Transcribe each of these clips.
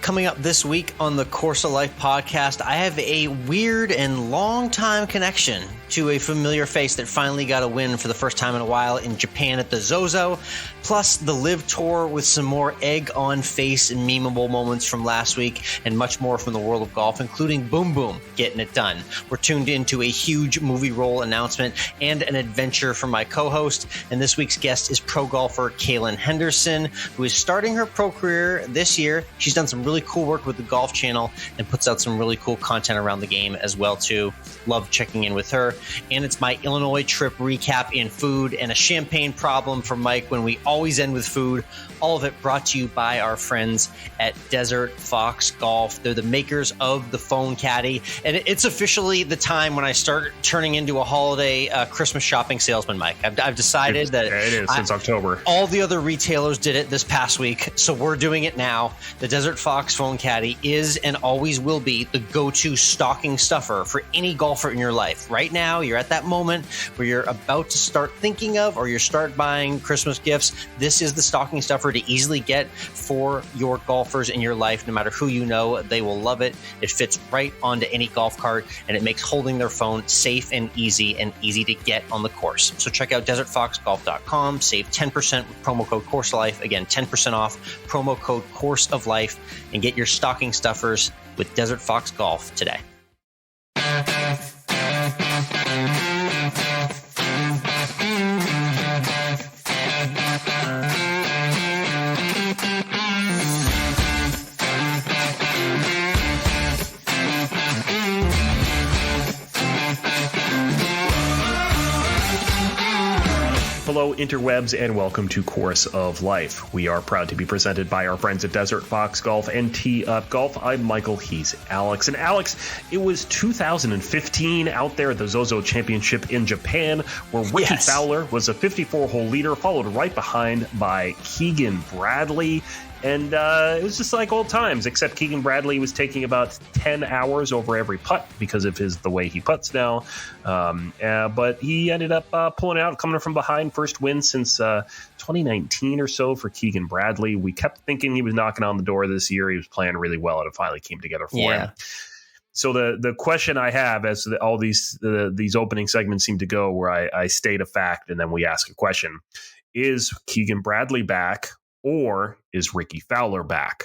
Coming up this week on the Course of Life podcast, I have a weird and long time connection to a familiar face that finally got a win for the first time in a while in Japan at the ZOZO, plus the LIV Tour with some more egg on face and memeable moments from last week, and much more from the world of golf, including Boom Boom getting it done. We're tuned into a huge movie role announcement and an adventure from my co-host, and this week's guest is pro golfer Cailyn Henderson, who is starting her pro career this year. She's done some really cool work with the Golf Channel and puts out some really cool content around the game as well too. Love checking in with her. And it's my Illinois trip recap and food, and a champagne problem for Mike when we always end with food. All of it brought to you by our friends at Desert Fox Golf. They're the makers of the phone caddy, and it's officially the time when I start turning into a holiday Christmas shopping salesman, Mike. I've decided that it is since October. All the other retailers did it this past week, so we're doing it now. The Desert Fox phone caddy is and always will be the go-to stocking stuffer for any golfer in your life. Right now, you're at that moment where you're about to start thinking of, or you start buying Christmas gifts. This is the stocking stuffer to easily get for your golfers in your life. No matter who you know, they will love it. It fits right onto any golf cart, and it makes holding their phone safe and easy to get on the course. So check out desertfoxgolf.com, save 10% with promo code CourseLife. Again, 10% off, promo code Course of Life, and get your stocking stuffers with Desert Fox Golf today. Hello, interwebs, and welcome to Course of Life. We are proud to be presented by our friends at Desert Fox Golf and Tee Up Golf. I'm Michael, he's Alex. And Alex, it was 2015 out there at the ZOZO Championship in Japan, where Rickie Fowler was a 54-hole leader, followed right behind by Keagan Bradley. And it was just like old times, except Keagan Bradley was taking about 10 hours over every putt because of the way he putts now. But he ended up pulling out, coming from behind. First win since 2019 or so for Keagan Bradley. We kept thinking he was knocking on the door this year. He was playing really well, and it finally came together for him. So the question I have, as all these opening segments seem to go, where I state a fact and then we ask a question, is Keagan Bradley back? Or is Rickie Fowler back?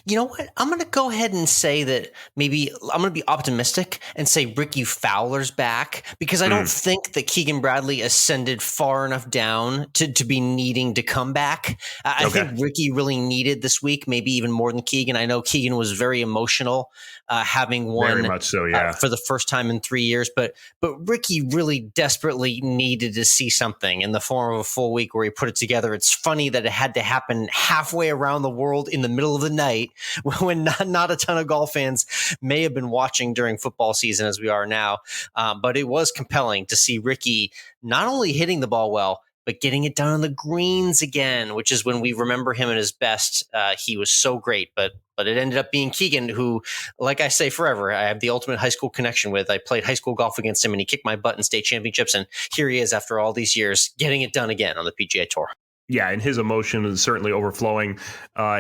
You know what? I'm going to go ahead and say that maybe I'm going to be optimistic and say Rickie Fowler's back, because I don't think that Keagan Bradley ascended far enough down to be needing to come back. I think Rickie really needed this week, maybe even more than Keagan. I know Keagan was very emotional having won very much so, for the first time in 3 years. But Rickie really desperately needed to see something in the form of a full week where he put it together. It's funny that it had to happen halfway around the world in the middle of the night, when not a ton of golf fans may have been watching during football season as we are now. But it was compelling to see Rickie not only hitting the ball well, but getting it done on the greens again, which is when we remember him at his best. He was so great, but it ended up being Keagan, who, like I say forever, I have the ultimate high school connection with. I played high school golf against him, and he kicked my butt in state championships, and here he is after all these years getting it done again on the PGA Tour. Yeah, and his emotion is certainly overflowing.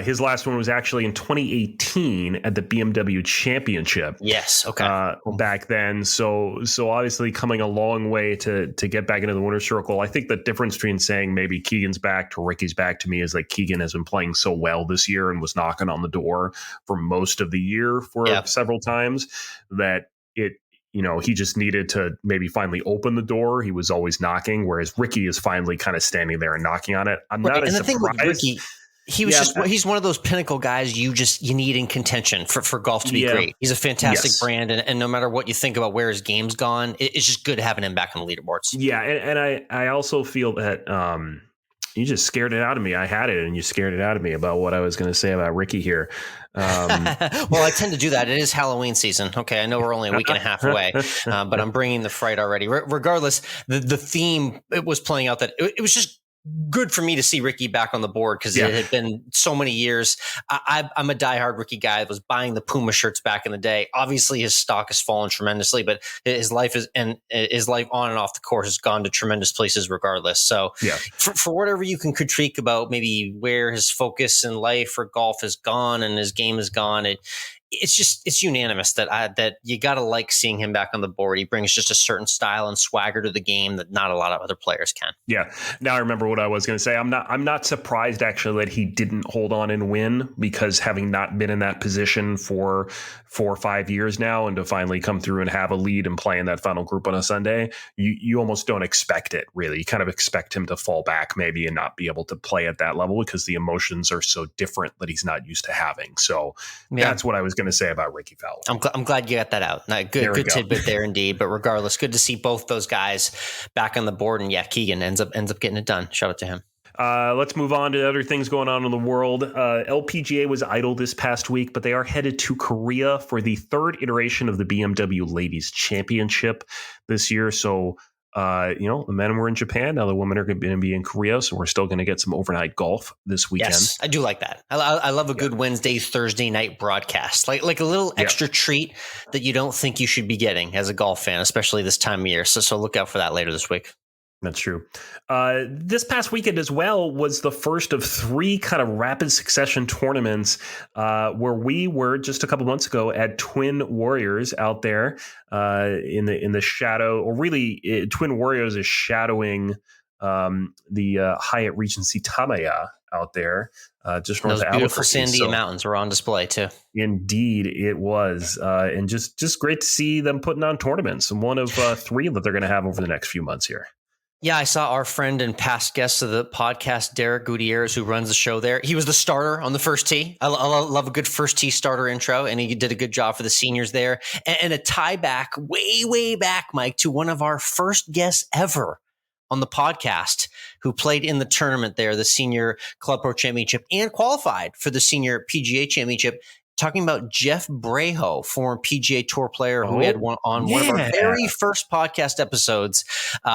His last one was actually in 2018 at the BMW Championship. Yes, okay. Back then. So obviously coming a long way to get back into the winner's circle. I think the difference between saying maybe Keagan's back to Rickie's back to me is like Keagan has been playing so well this year and was knocking on the door for most of the year for several times that he just needed to maybe finally open the door. He was always knocking, whereas Rickie is finally kind of standing there and knocking on it. I'm not as surprised. The thing with Rickie, he's one of those pinnacle guys you need in contention for golf to be great. He's a fantastic brand, and no matter what you think about where his game's gone, it's just good having him back on the leaderboards. Yeah, and I also feel that you just scared it out of me. I had it, and you scared it out of me about what I was going to say about Rickie here. Well, I tend to do that. It is Halloween season. Okay, I know we're only a week and a half away, but I'm bringing the fright already. Regardless, the theme, it was playing out that it was just good for me to see Rickie back on the board because it had been so many years. I'm a diehard Rickie guy. I was buying the Puma shirts back in the day. Obviously, his stock has fallen tremendously, but his life on and off the course has gone to tremendous places regardless. So for whatever you can critique about maybe where his focus in life or golf has gone and his game has gone, it's unanimous that you got to like seeing him back on the board. He brings just a certain style and swagger to the game that not a lot of other players can. Yeah. Now I remember what I was going to say. I'm not surprised actually that he didn't hold on and win, because having not been in that position for 4 or 5 years now, and to finally come through and have a lead and play in that final group on a Sunday, you almost don't expect it, really. You kind of expect him to fall back maybe and not be able to play at that level because the emotions are so different that he's not used to having. So that's what I was going to say about Rickie Fowler. I'm glad you got that out. Good tidbit there indeed. But regardless, good to see both those guys back on the board. And Keagan ends up getting it done. Shout out to him. Let's move on to other things going on in the world. LPGA was idle this past week, but they are headed to Korea for the third iteration of the BMW Ladies Championship this year. So the men were in Japan. Now the women are going to be in Korea. So we're still going to get some overnight golf this weekend. Yes, I do like that. I love a good Wednesday, Thursday night broadcast, like a little extra treat that you don't think you should be getting as a golf fan, especially this time of year. So look out for that later this week. That's true. This past weekend as well was the first of 3 kind of rapid succession tournaments where we were just a couple months ago at Twin Warriors out there in the shadow, or really Twin Warriors is shadowing the Hyatt Regency Tamaya out there just north of Albuquerque. Beautiful Sandia Mountains were on display too. Indeed, it was. And just great to see them putting on tournaments, and one of 3 that they're going to have over the next few months here. Yeah, I saw our friend and past guest of the podcast, Derek Gutierrez, who runs the show there. He was the starter on the first tee. I love a good first tee starter intro, and he did a good job for the seniors there. And a tie back, way back, Mike, to one of our first guests ever on the podcast who played in the tournament there, the Senior Club Pro Championship, and qualified for the Senior PGA Championship. Talking about Jeff Brejo, former PGA Tour player who we had one of our very first podcast episodes,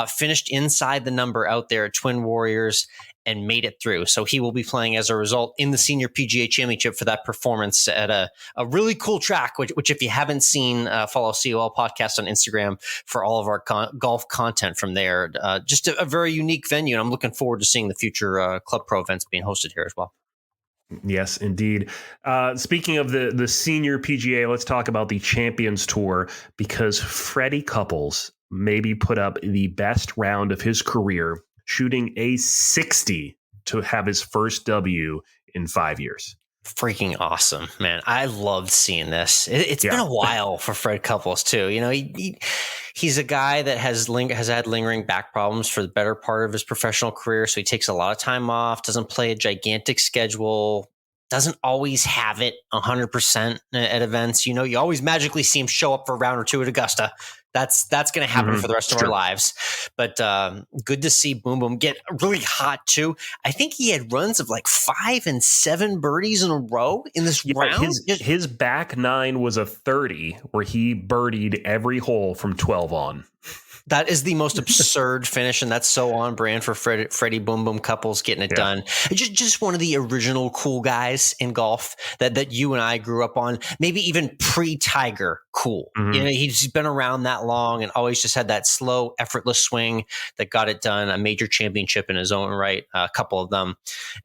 finished inside the number out there at Twin Warriors and made it through. So he will be playing as a result in the Senior PGA Championship for that performance at a really cool track, which if you haven't seen, follow COL Podcast on Instagram for all of our golf content from there. Just a very unique venue, and I'm looking forward to seeing the future Club Pro events being hosted here as well. Yes, indeed. Speaking of the Senior PGA, let's talk about the Champions Tour, because Freddie Couples maybe put up the best round of his career, shooting a 60 to have his first W in 5 years. Freaking awesome, man. I loved seeing this. It's been a while for Fred Couples too. You know, he's a guy that has had lingering back problems for the better part of his professional career. So he takes a lot of time off, doesn't play a gigantic schedule, doesn't always have it 100% at events. You know, you always magically see him show up for a round or 2 at Augusta. That's going to happen for the rest of our lives. But good to see Boom Boom get really hot too. I think he had runs of like 5 and 7 birdies in a row in this round. His back 9 was a 30 where he birdied every hole from 12 on. That is the most absurd finish, and that's so on brand for Freddie Boom Boom Couples getting it done. Just one of the original cool guys in golf that you and I grew up on, maybe even pre-Tiger cool. You know, he's been around that long and always just had that slow, effortless swing that got it done. A major championship in his own right, a couple of them,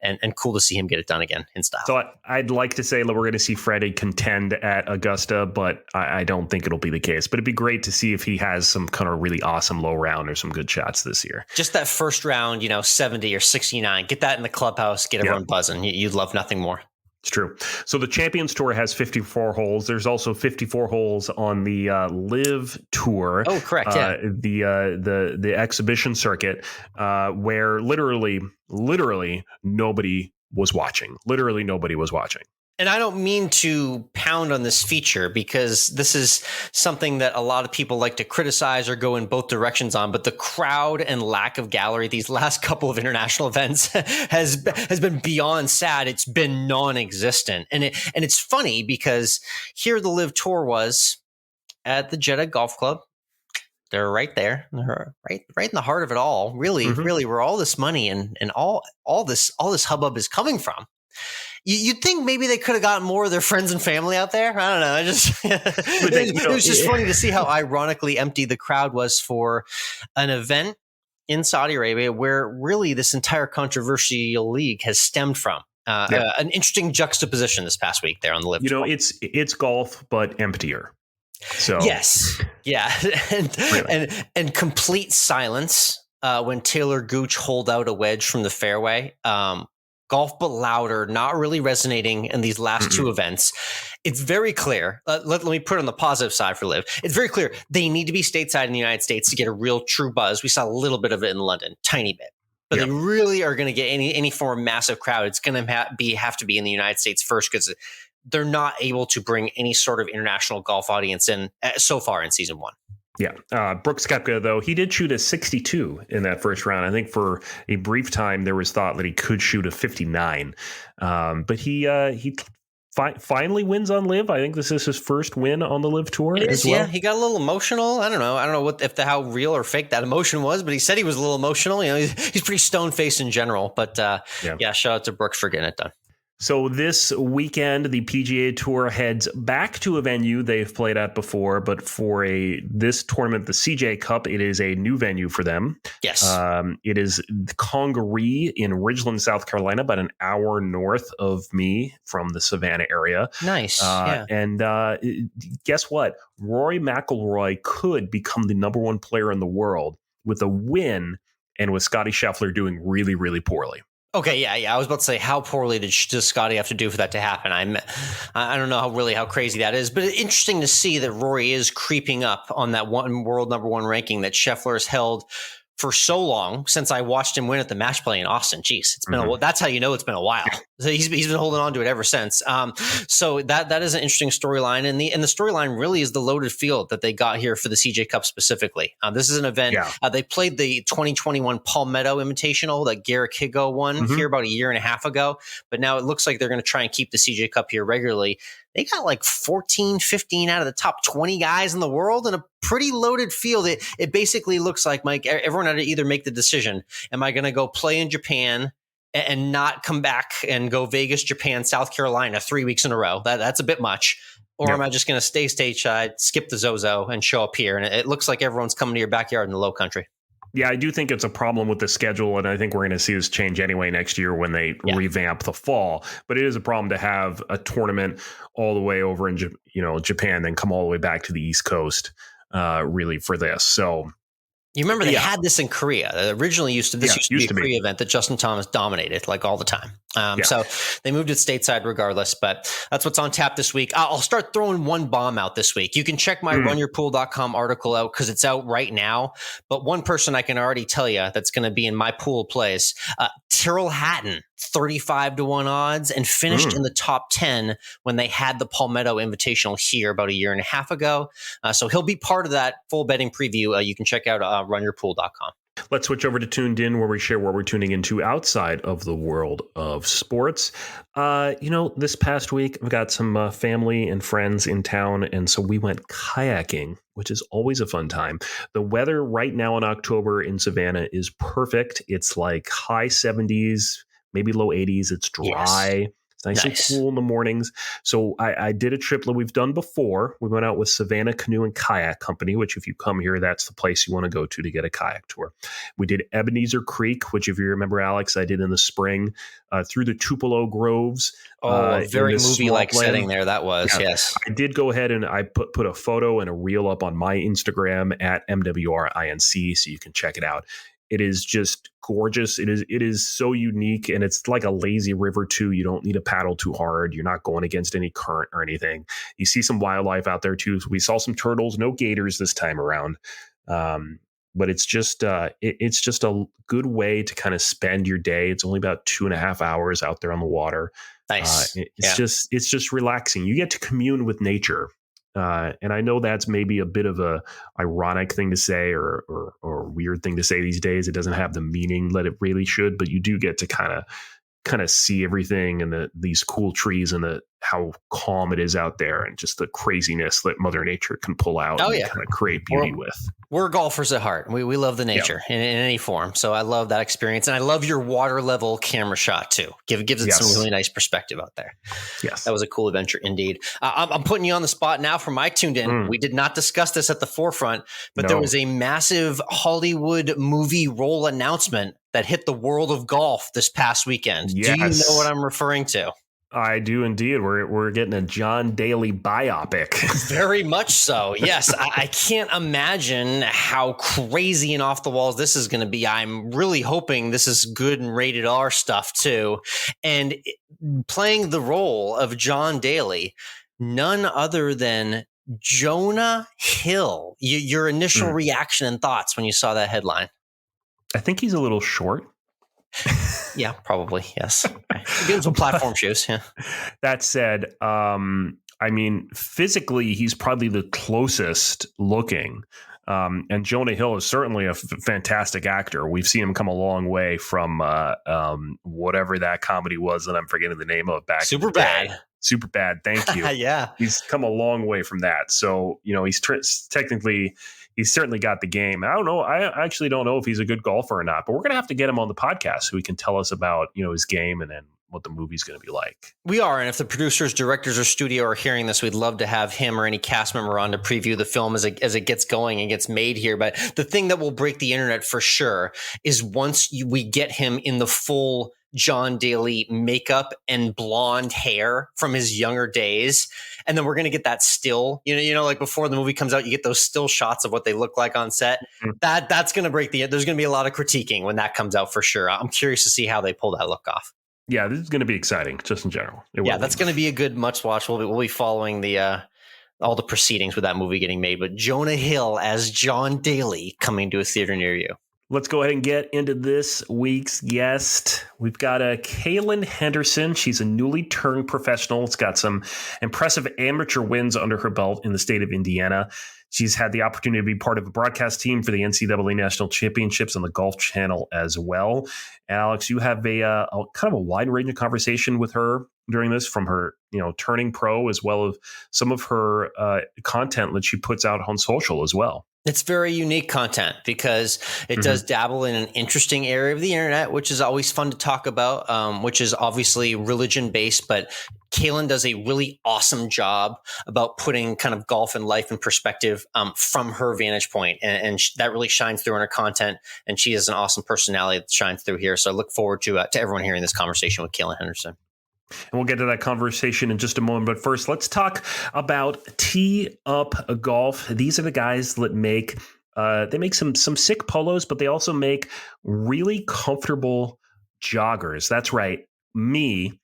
and cool to see him get it done again in style. So I'd like to say that we're going to see Freddie contend at Augusta, but I don't think it'll be the case. But it'd be great to see if he has some kind of really awesome low round or some good shots this year. Just that first round, 70 or 69, get that in the clubhouse, get everyone buzzing. You'd love nothing more. It's true. So the Champions Tour has 54 holes. There's also 54 holes on the LIV Tour. Oh, correct. The exhibition circuit, where literally nobody was watching. Literally nobody was watching. And I don't mean to pound on this feature, because this is something that a lot of people like to criticize or go in both directions on. But the crowd and lack of gallery these last couple of international events has been beyond sad. It's been non-existent. And it's funny because here the LIV Tour was at the Jeddah Golf Club. They're right there. They're right in the heart of it all. Really, really, where all this money and all this hubbub is coming from. You'd think maybe they could have gotten more of their friends and family out there. I don't know. It was just funny to see how ironically empty the crowd was for an event in Saudi Arabia where really this entire controversial league has stemmed from. An interesting juxtaposition this past week there on the LIV. It's golf, but emptier. So yes, yeah, and complete silence when Taylor Gooch holed out a wedge from the fairway. Golf but louder, not really resonating in these last two events. It's very clear. Let me put it on the positive side for LIV. It's very clear they need to be stateside in the United States to get a real true buzz. We saw a little bit of it in London, tiny bit. But they really are going to get any form of massive crowd. It's going to have to be in the United States first because they're not able to bring any sort of international golf audience in so far in season one. Yeah. Brooks Koepka, though, he did shoot a 62 in that first round. I think for a brief time there was thought that he could shoot a 59. But he finally wins on LIV. I think this is his first win on the LIV Tour as well. Yeah, he got a little emotional. I don't know how real or fake that emotion was, but he said he was a little emotional. He's pretty stone-faced in general. But shout out to Brooks for getting it done. So this weekend, the PGA Tour heads back to a venue they've played at before, but for this tournament, the CJ Cup, it is a new venue for them. Yes. It is Congaree in Ridgeland, South Carolina, about an hour north of me from the Savannah area. Nice. And guess what? Rory McIlroy could become the number one player in the world with a win and with Scottie Scheffler doing really, really poorly. Okay, yeah. I was about to say, how poorly does Scottie have to do for that to happen? I don't know how crazy that is, but it's interesting to see that Rory is creeping up on that world number one ranking that Scheffler has held for so long since I watched him win at the match play in Austin. Jeez, it's been that's how you know it's been a while. So he's been holding on to it ever since. So that is an interesting storyline, and the storyline really is the loaded field that they got here for the CJ Cup specifically. This is an event they played the 2021 Palmetto Invitational that Garrick Higo won here about a year and a half ago, but now it looks like they're going to try and keep the CJ Cup here regularly. They got like 14, 15 out of the top 20 guys in the world in a pretty loaded field. It basically looks like, Mike, everyone had to either make the decision. Am I going to go play in Japan and not come back and go Vegas, Japan, South Carolina 3 weeks in a row? That's a bit much. Or am I just going to stay stateside, skip the ZOZO, and show up here? And it looks like everyone's coming to your backyard in the low country. Yeah, I do think it's a problem with the schedule, and I think we're going to see this change anyway next year when they revamp the fall. But it is a problem to have a tournament all the way over in Japan, then come all the way back to the East Coast, really for this. So you remember they had this in Korea. It originally used to be a Korea event that Justin Thomas dominated like all the time. So they moved it stateside regardless, but that's what's on tap this week. I'll start throwing one bomb out this week. You can check my runyourpool.com article out because it's out right now. But one person I can already tell you that's going to be in my pool plays, Tyrrell Hatton, 35-1 odds, and finished in the top 10 when they had the Palmetto Invitational here about a year and a half ago. So he'll be part of that full betting preview. You can check out runyourpool.com. Let's switch over to Tuned In, where we share what we're tuning into outside of the world of sports. This past week, I've got some family and friends in town, and so we went kayaking, which is always a fun time. The weather right now in October in Savannah is perfect. It's like high 70s, maybe low 80s. It's dry. Yes. Nice and cool in the mornings. So I did a trip that we've done before. We went out with Savannah Canoe and Kayak Company, which if you come here, that's the place you want to go to get a kayak tour. We did Ebenezer Creek, which if you remember, Alex, I did in the spring, through the Tupelo Groves. Very movie-like setting there. That was, yes. I did go ahead and I put a photo and a reel up on my Instagram at MWRINC, so you can check it out. It is just gorgeous. It is so unique, and it's like a lazy river too. You don't need to paddle too hard. You're not going against any current or anything. You see some wildlife out there too. We saw some turtles, no gators this time around. But it's just a good way to kind of spend your day. It's only about 2.5 hours out there on the water. Nice. It's just relaxing. You get to commune with nature. And I know that's maybe a bit of a ironic thing to say or weird thing to say these days. It doesn't have the meaning that it really should, but you do get to kind of see everything and these cool trees and how calm it is out there and just the craziness that Mother Nature can pull out and kind of create beauty with. We're golfers at heart. We love the nature in any form. So I love that experience. And I love your water level camera shot too. Gives it some really nice perspective out there. Yes. That was a cool adventure indeed. I'm putting you on the spot now from my tuned in. We did not discuss this at the forefront, but there was a massive Hollywood movie role announcement that hit the world of golf this past weekend. Yes. Do you know what I'm referring to? I do indeed. We're getting a John Daly biopic. Very much so. Yes. I can't imagine how crazy and off the walls this is going to be. I'm really hoping this is good and rated R stuff too. And playing the role of John Daly, none other than Jonah Hill. Your initial reaction and thoughts when you saw that headline? I think he's a little short. Yeah, probably. Yes. Give him some platform shoes. Yeah. That said, I mean, physically, he's probably the closest looking. And Jonah Hill is certainly a fantastic actor. We've seen him come a long way from whatever that comedy was that I'm forgetting the name of back. Superbad. Superbad. Thank you. Yeah. He's come a long way from that. So, he's technically. He's certainly got the game. I don't know. I actually don't know if he's a good golfer or not, but we're going to have to get him on the podcast so he can tell us about, his game and then what the movie's going to be like. We are. And if the producers, directors, or studio are hearing this, we'd love to have him or any cast member on to preview the film as it gets going and gets made here. But the thing that will break the internet for sure is once we get him in the full John Daly makeup and blonde hair from his younger days. And then we're going to get that still, like before the movie comes out, you get those still shots of what they look like on set. That's going to break there's going to be a lot of critiquing when that comes out for sure. I'm curious to see how they pull that look off. Yeah, this is going to be exciting just in general. That's going to be a good much watch. We'll be following all the proceedings with that movie getting made, but Jonah Hill as John Daly coming to a theater near you. Let's go ahead and get into this week's guest. We've got Cailyn Henderson. She's a newly turned professional. It's got some impressive amateur wins under her belt in the state of Indiana. She's had the opportunity to be part of a broadcast team for the NCAA National Championships on the Golf Channel as well. And Alex, you have a kind of a wide range of conversation with her during this, from her, turning pro, as well as some of her content that she puts out on social as well. It's very unique content because it does dabble in an interesting area of the internet, which is always fun to talk about, which is obviously religion based. But Cailyn does a really awesome job about putting kind of golf and life in perspective from her vantage point. And that really shines through in her content. And she has an awesome personality that shines through here. So I look forward to everyone hearing this conversation with Cailyn Henderson. And we'll get to that conversation in just a moment. But first, let's talk about Tee Up Golf. These are the guys that make some sick polos, but they also make really comfortable joggers. That's right. Michael,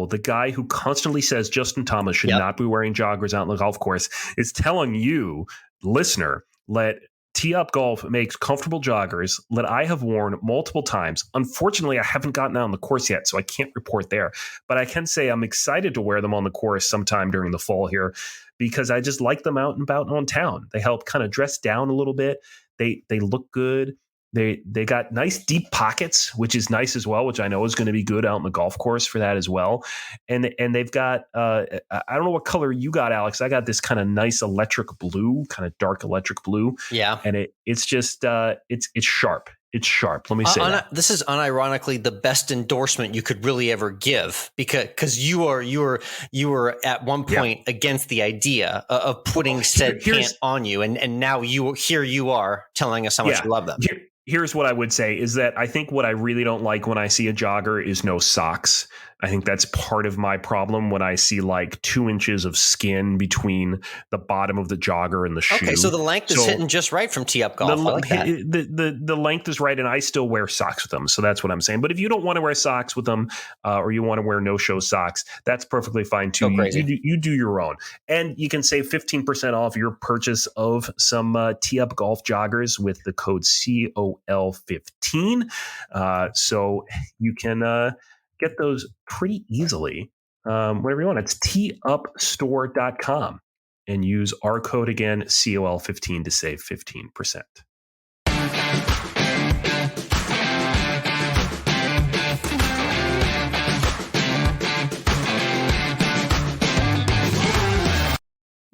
the guy who constantly says Justin Thomas should not be wearing joggers out on the golf course, is telling you, listener, let Tee Up Golf makes comfortable joggers that I have worn multiple times. Unfortunately, I haven't gotten out on the course yet, so I can't report there. But I can say I'm excited to wear them on the course sometime during the fall here because I just like them out and about on town. They help kind of dress down a little bit. They look good. They got nice deep pockets, which is nice as well, which I know is going to be good out on the golf course for that as well. And they've got I don't know what color you got, Alex. I got this kind of nice electric blue, kind of dark electric blue. Yeah, and it's just it's sharp. It's sharp. Let me say that. This is unironically the best endorsement you could really ever give because you were at one point against the idea of putting said pant on you, and now you are telling us how much you love them. Here's what I would say is that I think what I really don't like when I see a jogger is no socks. I think that's part of my problem when I see like 2 inches of skin between the bottom of the jogger and the shoe. Okay, so the length is hitting just right from Tee Up Golf. I like that. The length is right, and I still wear socks with them. So that's what I'm saying. But if you don't want to wear socks with them or you want to wear no-show socks, that's perfectly fine too. You do your own. And you can save 15% off your purchase of some Tee Up Golf joggers with the code COL15. So you can get those pretty easily wherever you want. It's teeupstore.com and use our code again, COL15, to save 15%.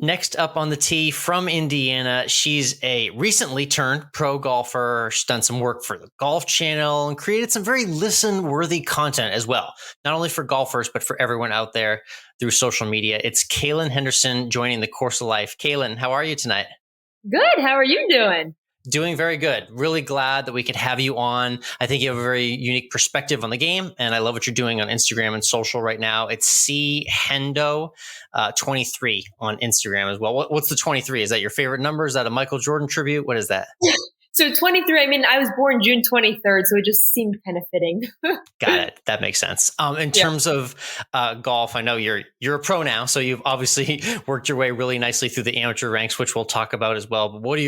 Next up on the tee from Indiana, she's a recently turned pro golfer. She's done some work for the Golf Channel and created some very listen-worthy content as well, not only for golfers, but for everyone out there through social media. It's Cailyn Henderson joining the Course of Life. Cailyn, how are you tonight? Good. How are you doing? Doing very good. Really glad that we could have you on. I think you have a very unique perspective on the game, and I love what you're doing on Instagram and social right now. It's Hendo 23 on Instagram as well. What's the 23? Is that your favorite number? Is that a Michael Jordan tribute? What is that? So 23, I mean, I was born June 23rd, so it just seemed kind of fitting. Got it. That makes sense. In terms of golf, I know you're a pro now, so you've obviously worked your way really nicely through the amateur ranks, which we'll talk about as well. But what are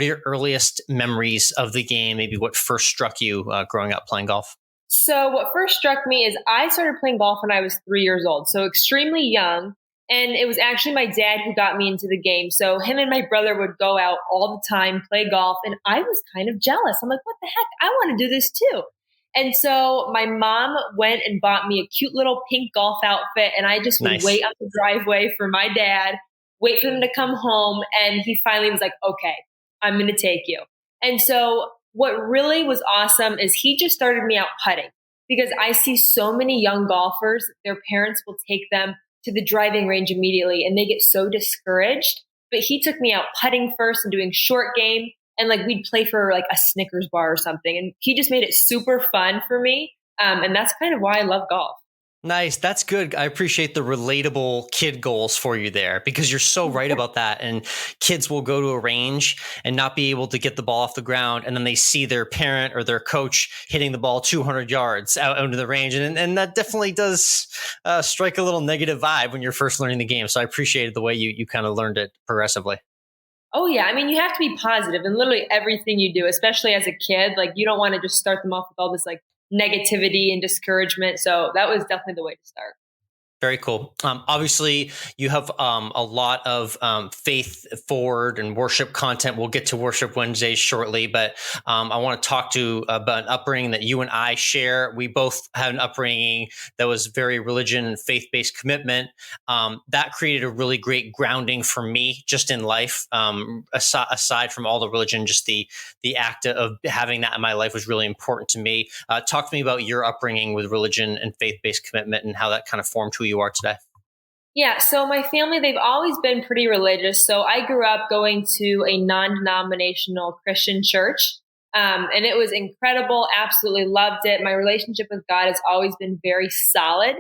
your earliest memories of the game? Maybe what first struck you growing up playing golf? So what first struck me is I started playing golf when I was 3 years old, so extremely young. And it was actually my dad who got me into the game. So him and my brother would go out all the time, play golf. And I was kind of jealous. I'm like, what the heck? I want to do this too. And so my mom went and bought me a cute little pink golf outfit. And I just would wait on the driveway for my dad, wait for them to come home. And he finally was like, okay, I'm going to take you. And so what really was awesome is he just started me out putting, because I see so many young golfers, their parents will take them to the driving range immediately and they get so discouraged. But he took me out putting first and doing short game, and like we'd play for like a Snickers bar or something. And he just made it super fun for me. And that's kind of why I love golf. Nice. That's good. I appreciate the relatable kid goals for you there, because you're so right about that. And kids will go to a range and not be able to get the ball off the ground. And then they see their parent or their coach hitting the ball 200 yards out into the range. And that definitely does strike a little negative vibe when you're first learning the game. So I appreciated the way you kind of learned it progressively. Oh, yeah. I mean, you have to be positive in literally everything you do, especially as a kid. Like, you don't want to just start them off with all this like negativity and discouragement. So that was definitely the way to start. Very cool. Obviously, you have a lot of faith forward and worship content. We'll get to Worship Wednesdays shortly, but I want to talk about an upbringing that you and I share. We both had an upbringing that was very religion and faith-based commitment. That created a really great grounding for me just in life. Aside from all the religion, just the act of having that in my life was really important to me. Talk to me about your upbringing with religion and faith-based commitment and how that kind of formed who you are today. Yeah. So my family, they've always been pretty religious. So I grew up going to a non-denominational Christian church. And it was incredible. Absolutely loved it. My relationship with God has always been very solid.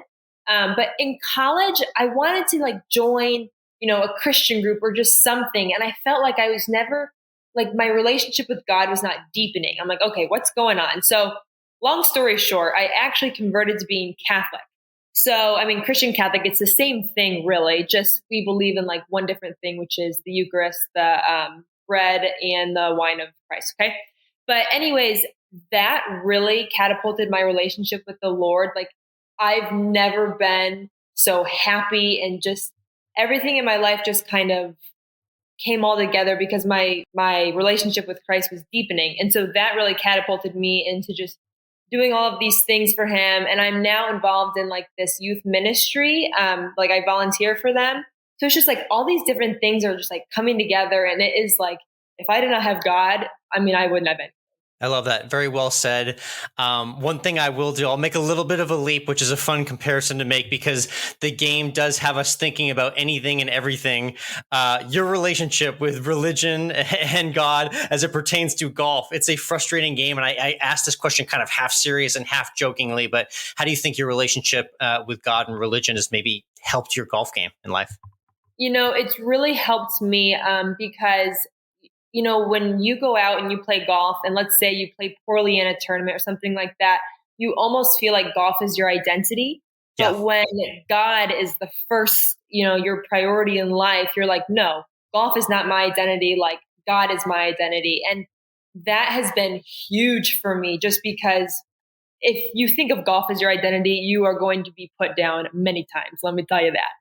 But in college, I wanted to like join, a Christian group or just something. And I felt like I was never, like my relationship with God was not deepening. I'm like, okay, what's going on? So long story short, I actually converted to being Catholic. So, I mean, Christian Catholic, it's the same thing, really. Just we believe in like one different thing, which is the Eucharist, the bread and the wine of Christ. Okay. But anyways, that really catapulted my relationship with the Lord. Like I've never been so happy, and just everything in my life just kind of came all together because my relationship with Christ was deepening. And so that really catapulted me into just doing all of these things for him. And I'm now involved in like this youth ministry. Like I volunteer for them. So it's just like all these different things are just like coming together. And it is like, if I did not have God, I mean, I wouldn't have been. I love that. Very well said. One thing I will do, I'll make a little bit of a leap, which is a fun comparison to make because the game does have us thinking about anything and everything. Your relationship with religion and God as it pertains to golf, it's a frustrating game. And I asked this question kind of half serious and half jokingly, but how do you think your relationship with God and religion has maybe helped your golf game in life? It's really helped me because when you go out and you play golf and let's say you play poorly in a tournament or something like that, you almost feel like golf is your identity. Yeah. But when God is the first, your priority in life, you're like, no, golf is not my identity. Like God is my identity. And that has been huge for me just because if you think of golf as your identity, you are going to be put down many times. Let me tell you that.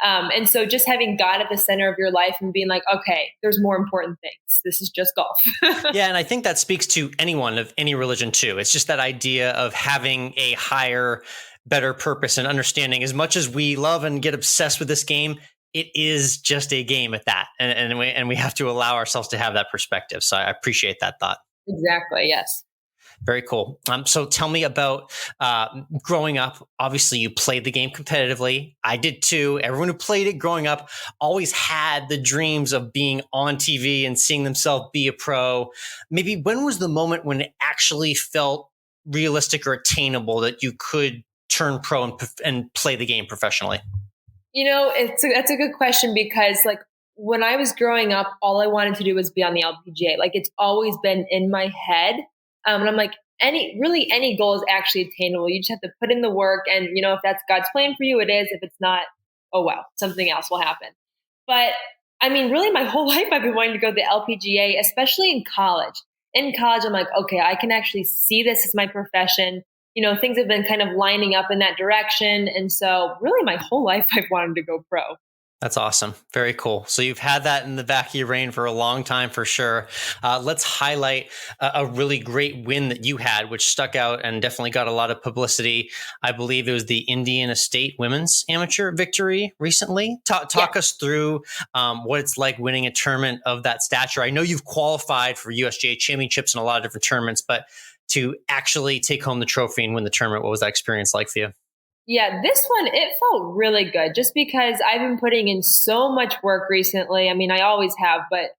And so just having God at the center of your life and being like, okay, there's more important things. This is just golf. Yeah. And I think that speaks to anyone of any religion too. It's just that idea of having a higher, better purpose and understanding. As much as we love and get obsessed with this game, it is just a game at that. And we have to allow ourselves to have that perspective. So I appreciate that thought. Exactly. Yes. Very cool. So tell me about growing up. Obviously, you played the game competitively. I did too. Everyone who played it growing up always had the dreams of being on TV and seeing themselves be a pro. Maybe when was the moment when it actually felt realistic or attainable that you could turn pro and play the game professionally? That's a good question because like when I was growing up, all I wanted to do was be on the LPGA. Like it's always been in my head. And I'm like, any goal is actually attainable. You just have to put in the work. And, if that's God's plan for you, it is. If it's not, oh, well, something else will happen. But I mean, really my whole life, I've been wanting to go to the LPGA, especially in college. In college, I'm like, okay, I can actually see this as my profession. Things have been kind of lining up in that direction. And so really my whole life, I've wanted to go pro. That's awesome. Very cool. So you've had that in the back of your brain for a long time for sure. Let's highlight a really great win that you had, which stuck out and definitely got a lot of publicity. I believe it was the Indiana State Women's Amateur victory recently. Talk us through what it's like winning a tournament of that stature. I know you've qualified for USGA championships and a lot of different tournaments, but to actually take home the trophy and win the tournament, what was that experience like for you? Yeah, this one, it felt really good just because I've been putting in so much work recently. I mean, I always have, but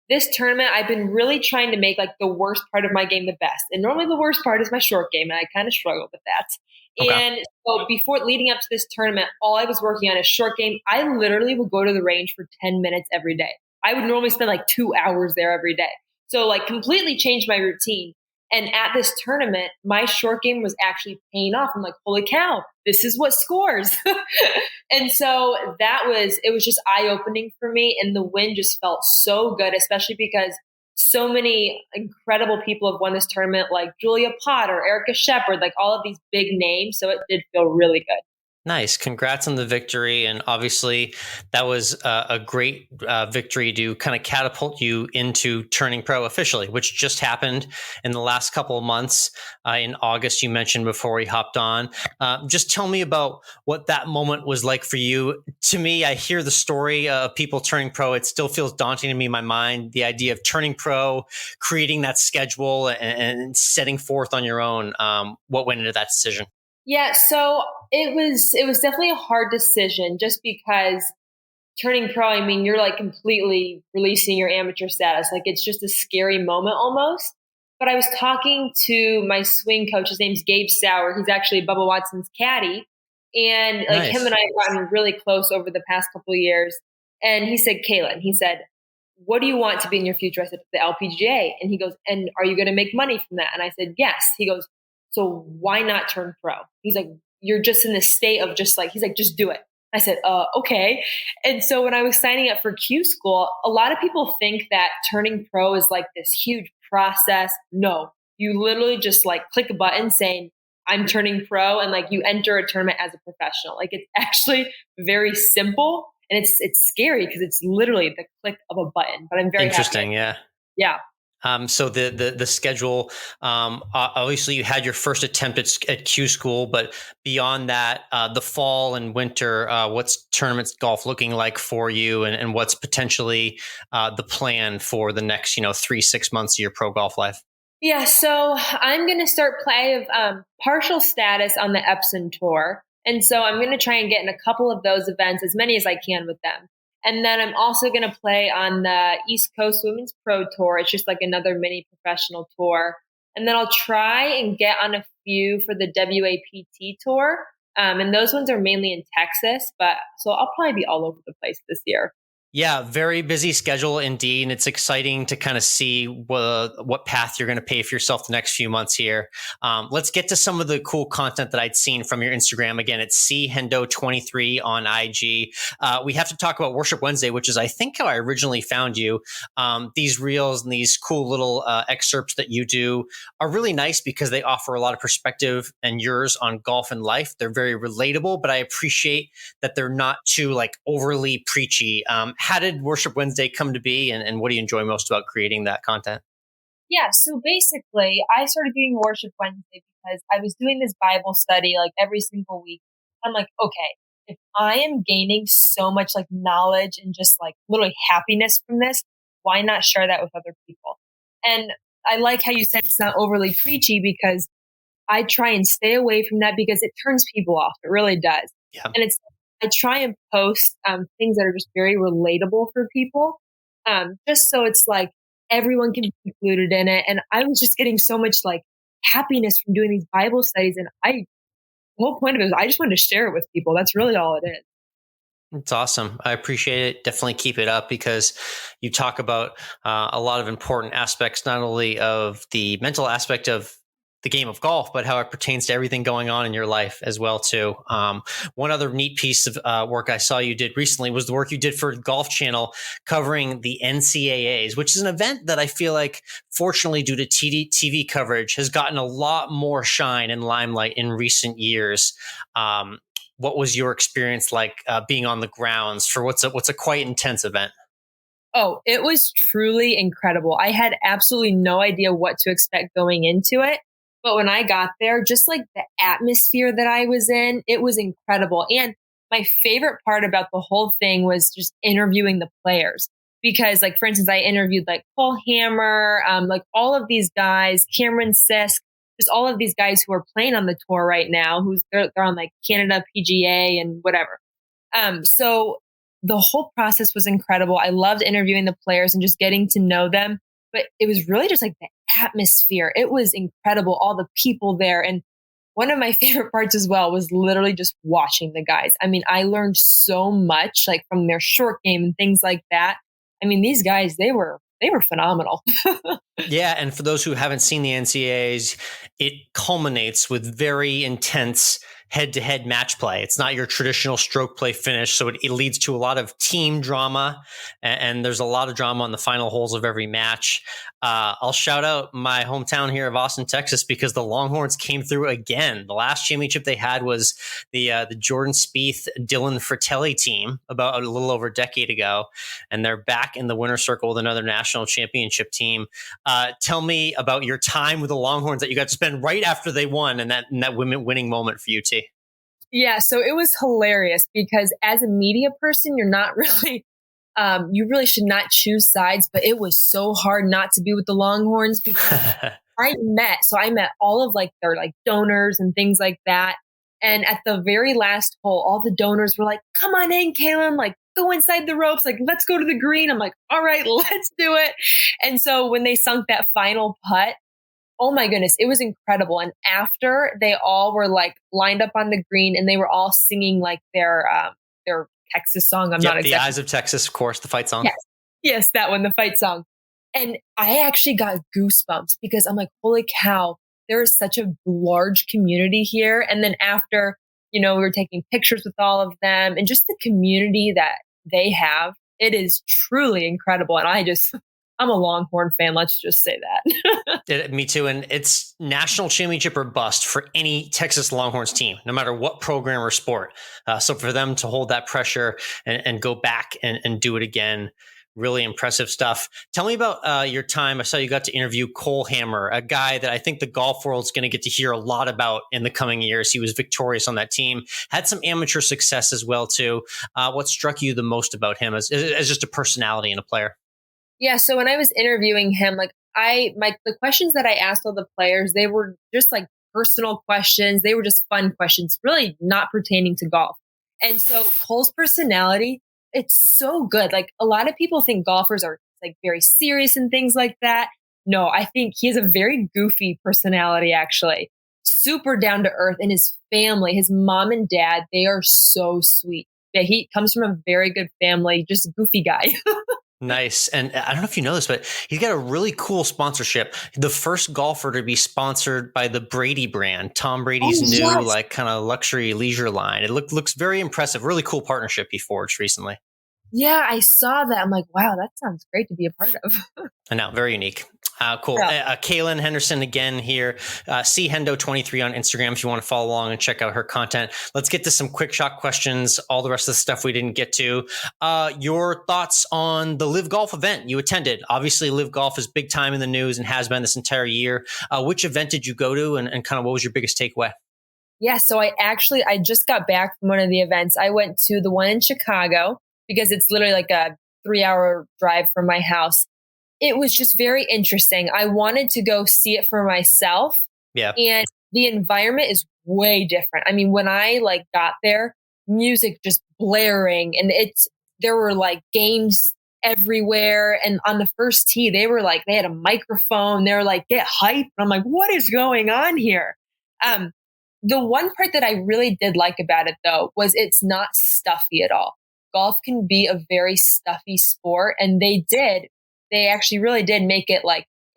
this tournament, I've been really trying to make like the worst part of my game the best. And normally the worst part is my short game, and I kind of struggle with that. Okay. And so before leading up to this tournament, all I was working on is short game. I literally would go to the range for 10 minutes every day. I would normally spend like 2 hours there every day. So like completely changed my routine. And at this tournament, my short game was actually paying off. I'm like, holy cow, this is what scores. And so it was just eye-opening for me. And the win just felt so good, especially because so many incredible people have won this tournament, like Julia Potter, Erica Shepherd, like all of these big names. So it did feel really good. Nice. Congrats on the victory. And obviously that was a great victory to kind of catapult you into turning pro officially, which just happened in the last couple of months. In August, you mentioned before we hopped on. Just tell me about what that moment was like for you. To me, I hear the story of people turning pro. It still feels daunting to me in my mind. The idea of turning pro, creating that schedule and setting forth on your own. What went into that decision? Yeah, so it was definitely a hard decision just because turning pro, I mean, you're like completely releasing your amateur status. Like it's just a scary moment almost. But I was talking to my swing coach. His name's Gabe Sauer. He's actually Bubba Watson's caddy. And like him and I have gotten really close over the past couple of years. And he said, Cailyn, he said, what do you want to be in your future? I said, the LPGA. And he goes, and are you going to make money from that? And I said, yes. He goes, so why not turn pro? He's like, you're just in this state of just like, he's like, just do it. I said, okay. And so when I was signing up for Q school, a lot of people think that turning pro is like this huge process. No, you literally just like click a button saying, I'm turning pro, and like you enter a tournament as a professional. Like it's actually very simple, and it's scary because it's literally the click of a button, but I'm very interesting. happy. Yeah. So the schedule, obviously you had your first attempt at Q school, but beyond that, the fall and winter, what's tournaments golf looking like for you, and what's potentially the plan for the next 3-6 months of your pro golf life? Yeah, so I'm going to start play partial status on the Epson Tour. And so I'm going to try and get in a couple of those events, as many as I can with them. And then I'm also going to play on the East Coast Women's Pro Tour. It's just like another mini professional tour. And then I'll try and get on a few for the WAPT Tour. And those ones are mainly in Texas. So I'll probably be all over the place this year. Yeah, very busy schedule indeed. And it's exciting to kind of see what path you're going to pave for yourself the next few months here. Let's get to some of the cool content that I'd seen from your Instagram. Again, it's chendo23 on IG. We have to talk about Worship Wednesday, which is, I think, how I originally found you. These reels and these cool little excerpts that you do are really nice because they offer a lot of perspective and yours on golf and life. They're very relatable, but I appreciate that they're not too like overly preachy. How did Worship Wednesday come to be, and what do you enjoy most about creating that content? Yeah, so basically, I started doing Worship Wednesday because I was doing this Bible study like every single week. I'm like, okay, if I am gaining so much like knowledge and just like literally happiness from this, why not share that with other people? And I like how you said it's not overly preachy, because I try and stay away from that because it turns people off. It really does. Yeah. And I try and post things that are just very relatable for people, just so it's like everyone can be included in it. And I was just getting so much like happiness from doing these Bible studies. And the whole point of it is I just wanted to share it with people. That's really all it is. It's awesome. I appreciate it. Definitely keep it up, because you talk about a lot of important aspects, not only of the mental aspect of the game of golf, but how it pertains to everything going on in your life as well too. One other neat piece of work I saw you did recently was the work you did for Golf Channel covering the NCAAs, which is an event that I feel like, fortunately, due to TV coverage, has gotten a lot more shine and limelight in recent years. What was your experience like being on the grounds for what's a quite intense event? Oh, it was truly incredible. I had absolutely no idea what to expect going into it. But when I got there, just like the atmosphere that I was in, it was incredible. And my favorite part about the whole thing was just interviewing the players. Because like, for instance, I interviewed like Paul Hammer, like all of these guys, Cameron Sisk, just all of these guys who are playing on the tour right now, they're on like Canada PGA and whatever. So the whole process was incredible. I loved interviewing the players and just getting to know them. But it was really just like the atmosphere. It was incredible. All the people there. And one of my favorite parts as well was literally just watching the guys. I mean, I learned so much like from their short game and things like that. I mean, these guys, they were phenomenal. Yeah. And for those who haven't seen the NCAAs, it culminates with very intense head-to-head match play. It's not your traditional stroke play finish. So it leads to a lot of team drama, and there's a lot of drama on the final holes of every match. I'll shout out my hometown here of Austin, Texas, because the Longhorns came through again. The last championship they had was the Jordan Spieth, Dylan Fratelli team about a little over a decade ago, and they're back in the winner's circle with another national championship team. Tell me about your time with the Longhorns that you got to spend right after they won, and that winning moment for you, T. Yeah, so it was hilarious because as a media person, you're not really, you really should not choose sides, but it was so hard not to be with the Longhorns because I met all of like their like donors and things like that. And at the very last hole, all the donors were like, come on in, Cailyn, like go inside the ropes, like let's go to the green. I'm like, all right, let's do it. And so when they sunk that final putt, oh my goodness, it was incredible. And after, they all were like lined up on the green and they were all singing like their Texas song. I'm not exactly. The Eyes of Texas, of course, the fight song. Yes, that one, the fight song. And I actually got goosebumps because I'm like, holy cow, there is such a large community here. And then after, we were taking pictures with all of them and just the community that they have, it is truly incredible. And I'm a Longhorn fan. Let's just say that. Me too. And it's national championship or bust for any Texas Longhorns team, no matter what program or sport. So for them to hold that pressure and go back and do it again, really impressive stuff. Tell me about your time. I saw you got to interview Cole Hammer, a guy that I think the golf world's going to get to hear a lot about in the coming years. He was victorious on that team, had some amateur success as well too. What struck you the most about him as just a personality and a player? Yeah. So when I was interviewing him, like the questions that I asked all the players, they were just like personal questions. They were just fun questions, really not pertaining to golf. And so Cole's personality, it's so good. Like a lot of people think golfers are like very serious and things like that. No, I think he has a very goofy personality, actually. Super down to earth. And his family, his mom and dad, they are so sweet. Yeah, he comes from a very good family, just a goofy guy. Nice. And I don't know if you know this, but he's got a really cool sponsorship. The first golfer to be sponsored by the Brady brand, Tom Brady's new like kind of luxury leisure line. It looks very impressive. Really cool partnership he forged recently. Yeah, I saw that. I'm like, wow, that sounds great to be a part of. I know, very unique. Cool. Yeah. Cailyn Henderson again here. Chendo23 on Instagram if you want to follow along and check out her content. Let's get to some quick shot questions. All the rest of the stuff we didn't get to. Your thoughts on the LIV Golf event you attended? Obviously, LIV Golf is big time in the news and has been this entire year. Which event did you go to, and kind of what was your biggest takeaway? Yeah, so I just got back from one of the events. I went to the one in Chicago because it's literally like a 3-hour drive from my house. It was just very interesting. I wanted to go see it for myself. Yeah. And the environment is way different. I mean, when I got there, music just blaring, and there were games everywhere. And on the first tee, they had a microphone. They were like, get hype. And I'm like, what is going on here? The one part that I really did like about it, though, was it's not stuffy at all. Golf can be a very stuffy sport, and they actually really did make it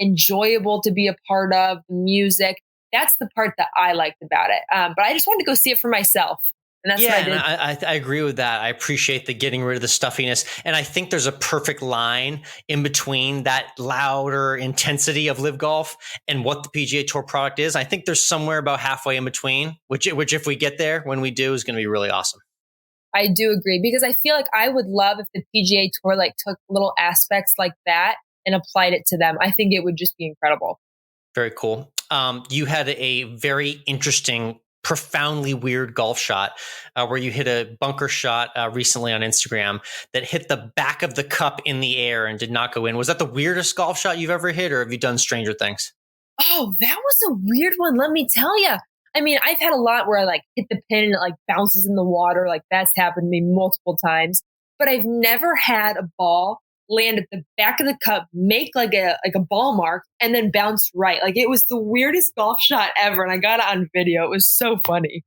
enjoyable to be a part of. The music, that's the part that I liked about it. But I just wanted to go see it for myself. And that's what I did. And I agree with that. I appreciate the getting rid of the stuffiness. And I think there's a perfect line in between that louder intensity of LIV Golf and what the PGA Tour product is. I think there's somewhere about halfway in between, which if we get there, when we do, is going to be really awesome. I do agree, because I feel like I would love if the PGA Tour took little aspects like that and applied it to them. I think it would just be incredible. Very cool. You had a very interesting, profoundly weird golf shot where you hit a bunker shot recently on Instagram that hit the back of the cup in the air and did not go in. Was that the weirdest golf shot you've ever hit, or have you done stranger things? Oh, that was a weird one. Let me tell you. I mean, I've had a lot where I hit the pin and it bounces in the water. That's happened to me multiple times, but I've never had a ball land at the back of the cup, make a ball mark, and then bounce right. It was the weirdest golf shot ever. And I got it on video. It was so funny.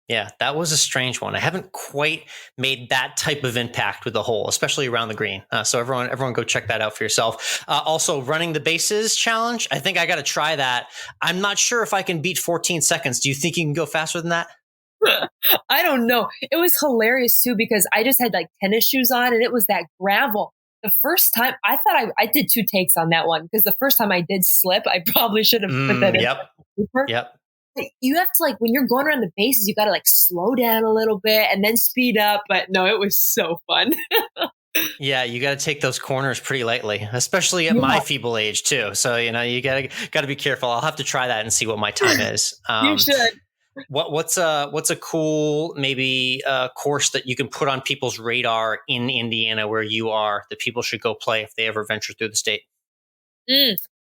Yeah, that was a strange one. I haven't quite made that type of impact with the hole, especially around the green. So everyone go check that out for yourself. Also, running the bases challenge. I think I got to try that. I'm not sure if I can beat 14 seconds. Do you think you can go faster than that? I don't know. It was hilarious too, because I just had tennis shoes on, and it was that gravel. The first time, I thought I did 2 takes on that one, because the first time I did slip, I probably should have put that in. Yep. You have to when you're going around the bases, you got to slow down a little bit and then speed up. But no, it was so fun. Yeah, you got to take those corners pretty lightly, especially at my feeble age too. So you got to be careful. I'll have to try that and see what my time is. You should. What's a cool maybe course that you can put on people's radar in Indiana where you are that people should go play if they ever venture through the state?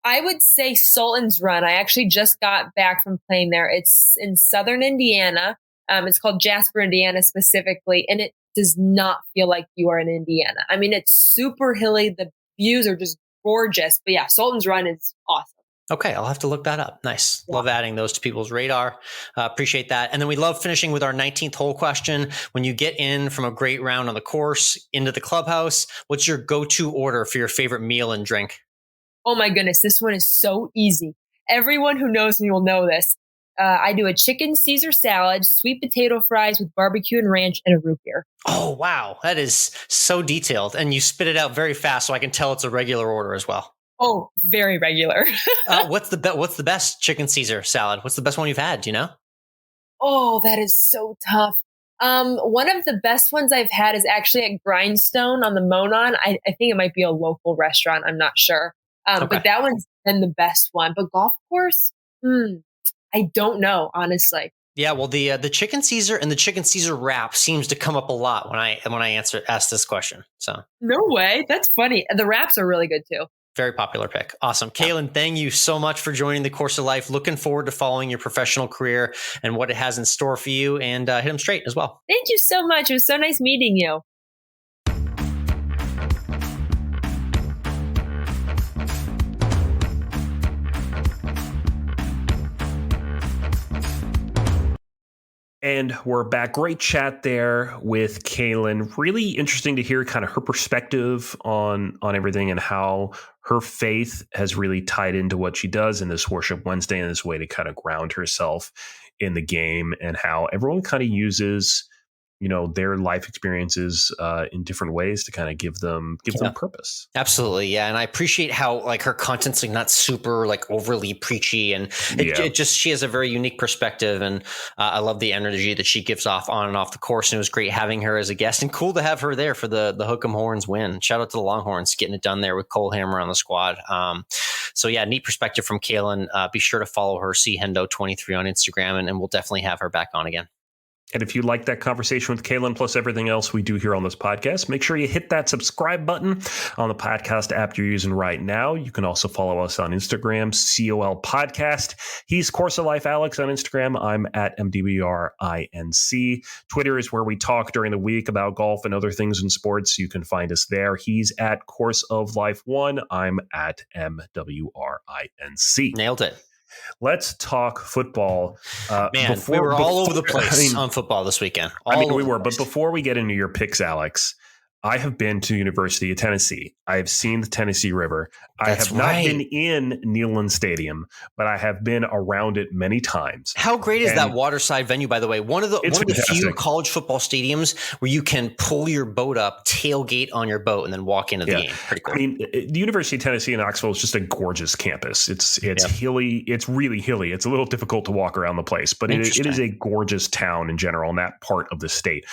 I would say Sultan's Run. I actually just got back from playing there. It's in southern Indiana. It's called Jasper, Indiana specifically, and it does not feel like you are in Indiana. I mean, it's super hilly. The views are just gorgeous. But yeah, Sultan's Run is awesome. Okay, I'll have to look that up. Nice. Yeah. Love adding those to people's radar. Appreciate that. And then we love finishing with our 19th hole question. When you get in from a great round on the course into the clubhouse, what's your go-to order for your favorite meal and drink? Oh my goodness, this one is so easy. Everyone who knows me will know this. I do a chicken Caesar salad, sweet potato fries with barbecue and ranch, and a root beer. Oh, wow. That is so detailed. And you spit it out very fast, so I can tell it's a regular order as well. Oh, very regular. What's the best chicken Caesar salad? What's the best one you've had? Do you know? Oh, that is so tough. One of the best ones I've had is actually at Grindstone on the Monon. I think it might be a local restaurant. I'm not sure. Okay. But that one's been the best one. But golf course? I don't know, honestly. Yeah, well, the chicken Caesar and the chicken Caesar wrap seems to come up a lot when I ask this question. So no way, that's funny. The wraps are really good too. Very popular pick. Awesome, Cailyn. Thank you so much for joining the Course of Life. Looking forward to following your professional career and what it has in store for you. And hit them straight as well. Thank you so much. It was so nice meeting you. And we're back. Great chat there with Cailyn. Really interesting to hear kind of her perspective on everything and how her faith has really tied into what she does in this Worship Wednesday and this way to kind of ground herself in the game, and how everyone kind of uses their life experiences in different ways to kind of give them purpose. Absolutely. Yeah. And I appreciate how like her content's like not super like overly preachy, and it just, she has a very unique perspective, and I love the energy that she gives off on and off the course. And it was great having her as a guest, and cool to have her there for the Hook'em Horns win. Shout out to the Longhorns getting it done there with Cole Hammer on the squad. So yeah, neat perspective from Cailyn. Be sure to follow her, chendo23 on Instagram, and we'll definitely have her back on again. And if you like that conversation with Cailyn plus everything else we do here on this podcast, make sure you hit that subscribe button on the podcast app you're using right now. You can also follow us on Instagram, COL Podcast. He's Course of Life Alex on Instagram. I'm at MDBRINC. Twitter is where we talk during the week about golf and other things in sports. You can find us there. He's at Course of Life 1. I'm at MWRINC. Nailed it. Let's talk football. Man, we were all over the place on football this weekend. We were. But before we get into your picks, Alex, I have been to the University of Tennessee. I have seen the Tennessee River. I have not been in Neyland Stadium, but I have been around it many times. How great is that waterside venue, by the way? One of the few college football stadiums where you can pull your boat up, tailgate on your boat, and then walk into the game. Pretty cool. I mean, the University of Tennessee in Knoxville is just a gorgeous campus. It's hilly. It's really hilly. It's a little difficult to walk around the place, but it is a gorgeous town in general in that part of the state.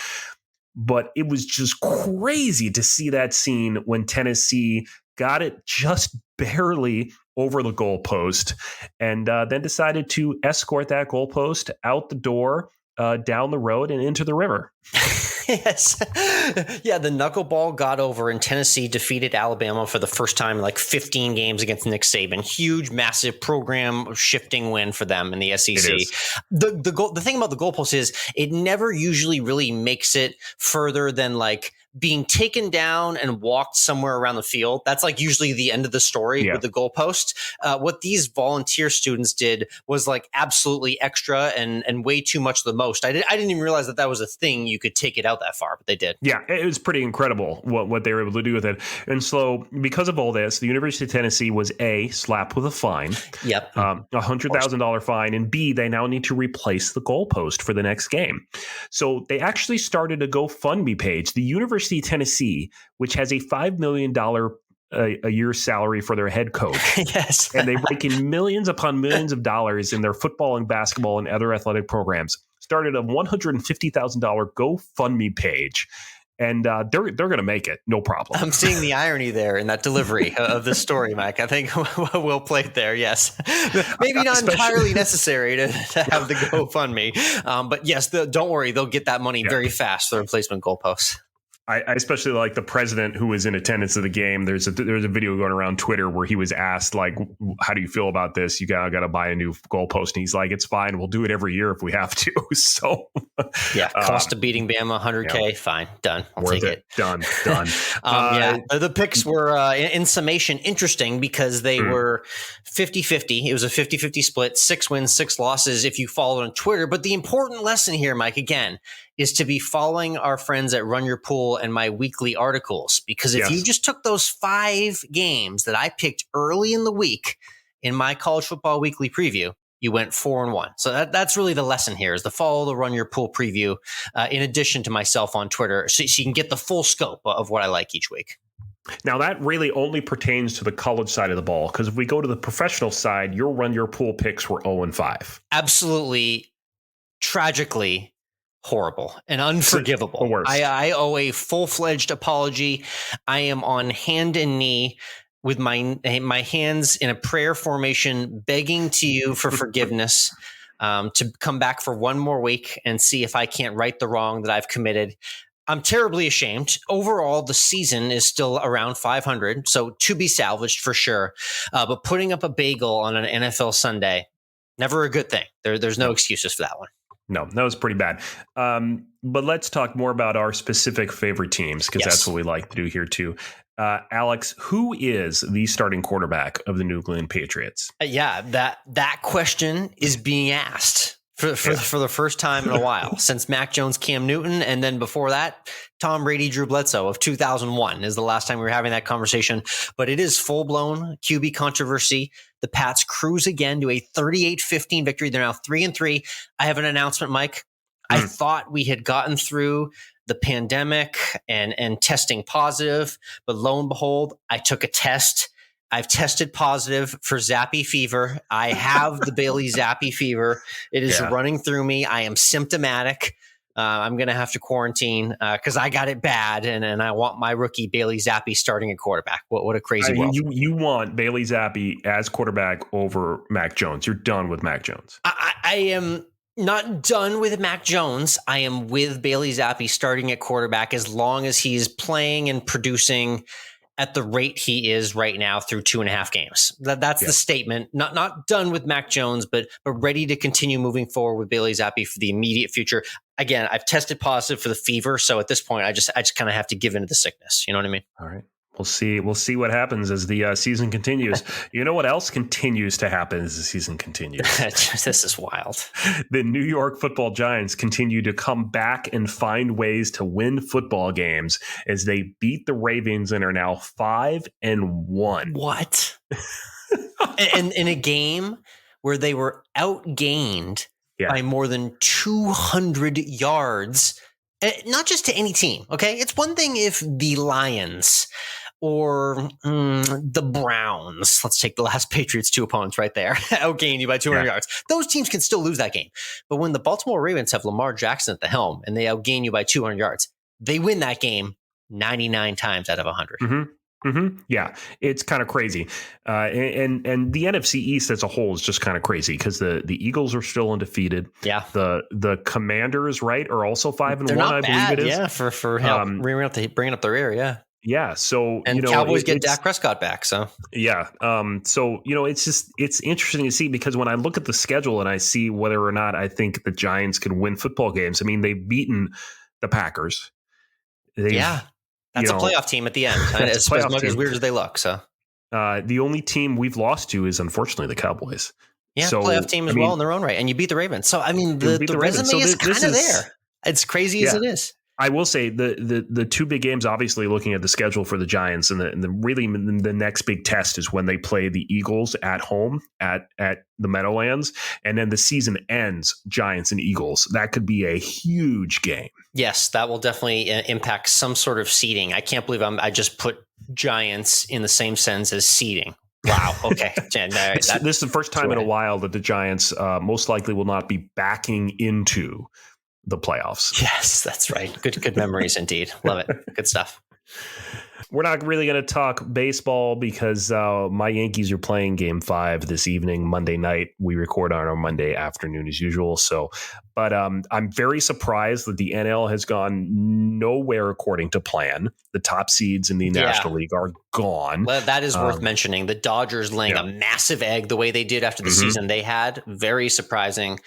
But it was just crazy to see that scene when Tennessee got it just barely over the goalpost, and then decided to escort that goalpost out the door, down the road, and into the river. Yes. Yeah, the knuckleball got over, and Tennessee defeated Alabama for the first time in like 15 games against Nick Saban. Huge, massive program shifting win for them in the SEC. The thing about the goalpost is it never usually really makes it further than like being taken down and walked somewhere around the field. That's like usually the end of the story with the goalpost. What these volunteer students did was like absolutely extra and way too much the most. I didn't even realize that was a thing. You could take it out that far, but they did. Yeah, it was pretty incredible what they were able to do with it. And so because of all this, the University of Tennessee was A, slapped with a fine. Yep. $100,000 fine. And B, they now need to replace the goalpost for the next game. So they actually started a GoFundMe page. The University of Tennessee, which has a $5 million a year salary for their head coach. Yes. And they rake in millions upon millions of dollars in their football and basketball and other athletic programs. Started a $150,000 GoFundMe page. And they're going to make it. No problem. I'm seeing the irony there in that delivery of the story, Mike. I think well played there. Yes. Maybe not entirely necessary to have the GoFundMe. But yes, don't worry. They'll get that money very fast for the replacement goalposts. I especially like the president who was in attendance of the game. There's a video going around Twitter where he was asked, like, how do you feel about this? You got to buy a new goalpost. And he's like, it's fine. We'll do it every year if we have to. So cost of beating Bama, $100K. Fine. Done. I'll take it. Done. The picks were in summation interesting because they were 50-50. It was a 50-50 split, 6 wins, 6 losses if you followed on Twitter. But the important lesson here, Mike, again, is to be following our friends at Run Your Pool and my weekly articles. Because if you just took those 5 games that I picked early in the week in my college football weekly preview, you went 4-1. So that's really the lesson here, is to follow the Run Your Pool preview in addition to myself on Twitter, so you can get the full scope of what I like each week. Now, that really only pertains to the college side of the ball, because if we go to the professional side, your Run Your Pool picks were 0-5. Absolutely, tragically horrible and unforgivable. I owe a full-fledged apology. I am on hand and knee with my hands in a prayer formation, begging to you for forgiveness, to come back for one more week and see if I can't right the wrong that I've committed. I'm terribly ashamed. Overall, the season is still around 500, so to be salvaged for sure. But putting up a bagel on an NFL Sunday, never a good thing. There's no excuses for that one. No, that was pretty bad. But let's talk more about our specific favorite teams, because that's what we like to do here too. Alex, who is the starting quarterback of the New England Patriots? That question is being asked for the first time in a while since Mac Jones, Cam Newton, and then before that, Tom Brady, Drew Bledsoe of 2001 is the last time we were having that conversation. But it is full-blown QB controversy. The Pats cruise again to a 38-15 victory. They're now 3-3. I have an announcement, Mike. I thought we had gotten through the pandemic and testing positive, but lo and behold, I took a test. I've tested positive for Zappy fever. I have the Bailey Zappy fever. It is running through me. I am symptomatic. I'm going to have to quarantine because I got it bad, and I want my rookie Bailey Zappy starting at quarterback. What a crazy world. You want Bailey Zappy as quarterback over Mac Jones. You're done with Mac Jones. I am not done with Mac Jones. I am with Bailey Zappy starting at quarterback as long as he's playing and producing at the rate he is right now through 2.5 games. That's the statement. Not done with Mac Jones, but ready to continue moving forward with Bailey Zappy for the immediate future. Again, I've tested positive for the fever, so at this point, I just kind of have to give in to the sickness. You know what I mean? All right. We'll see what happens as the season continues. You know what else continues to happen as the season continues? This is wild. The New York Football Giants continue to come back and find ways to win football games as they beat the Ravens and are now 5-1. What? And in a game where they were outgained by more than 200 yards. Not just to any team, okay? It's one thing if the Lions or the Browns, let's take the last Patriots 2 opponents right there, outgain you by 200 yards. Those teams can still lose that game. But when the Baltimore Ravens have Lamar Jackson at the helm and they outgain you by 200 yards, they win that game 99 times out of 100. Yeah, it's kind of crazy. And the NFC East as a whole is just kind of crazy because the Eagles are still undefeated. Yeah. The Commanders, right, are also 5-1, I believe it is. Yeah, for bringing up the rear, yeah. Yeah, so and Cowboys get Dak Prescott back, so yeah. So it's interesting to see because when I look at the schedule and I see whether or not I think the Giants can win football games. I mean, they've beaten the Packers. That's a playoff team at the end. As weird as they look. So the only team we've lost to is unfortunately the Cowboys. Yeah, so, playoff team as well in their own right, and you beat the Ravens. So I mean, the resume is kind of there. It's crazy as it is. I will say the two big games, obviously looking at the schedule for the Giants and the next big test is when they play the Eagles at home at the Meadowlands. And then the season ends Giants and Eagles. That could be a huge game. Yes, that will definitely impact some sort of seeding. I can't believe I just put Giants in the same sense as seeding. Wow. Okay. This is the first time in a while that the Giants most likely will not be backing into the playoffs. Yes, that's right. Good memories indeed. Love it. Good stuff. We're not really going to talk baseball because my Yankees are playing Game 5 this evening, Monday night. We record on our Monday afternoon as usual. But I'm very surprised that the NL has gone nowhere according to plan. The top seeds in the National League are gone. Well, that is worth mentioning. The Dodgers laying a massive egg the way they did after the season they had. Very surprising.